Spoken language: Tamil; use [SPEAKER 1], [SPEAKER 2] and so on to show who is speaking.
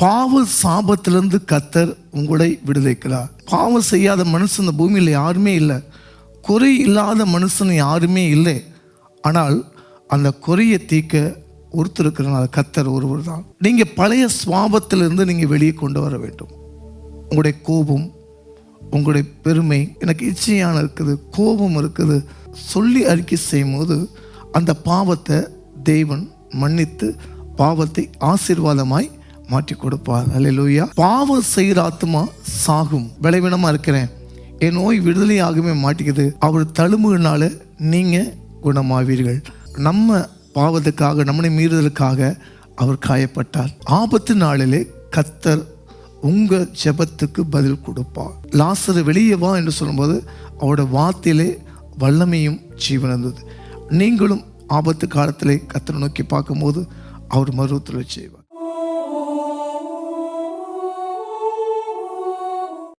[SPEAKER 1] பாவ சாபத்திலிருந்து கர்த்தர் உங்களை விடுதலைக்கிறார். பாவம் செய்யாத மனுஷன் இந்த பூமியில் யாருமே இல்லை. குறை இல்லாத மனுஷன் யாருமே இல்லை. ஆனால் அந்த குறையை தீர்க்க ஒருத்தர் இருக்கிறனால கர்த்தர் ஒருவர் தான். நீங்கள் பழைய சுவாபத்திலிருந்து நீங்கள் வெளியே கொண்டு வர வேண்டும். உங்களுடைய கோபம், உங்களுடைய பெருமை, எனக்கு இச்சையான இருக்குது, கோபம் இருக்குது சொல்லி அறிக்கை செய்யும் போது அந்த பாவத்தை தேவன் மன்னித்து பாவத்தை ஆசீர்வாதமாய் மாற்றி கொடுப்பார். அல்லேலூயா. பாவம் செய்கிற ஆத்மா சாகும். பலவீனமாக இருக்கிறேன், என் நோய் விடுதலை ஆகவே மாட்டிக்குது, அவர் தழும்புனால நீங்கள் குணமாவீர்கள். நம்ம பாவத்துக்காக, நம்மளை மீறுதலுக்காக அவர் காயப்பட்டார். ஆபத்து நாளிலே கர்த்தர் உங்கள் ஜெபத்துக்கு பதில் கொடுப்பார். லாசரு வெளியே வா என்று சொல்லும்போது அவரோட வார்த்தையிலே வல்லமையும் ஜீவன் இருந்தது. நீங்களும் ஆபத்து காலத்திலே கர்த்தரை நோக்கி பார்க்கும்போது அவர் மருத்துவம் செய்வார்.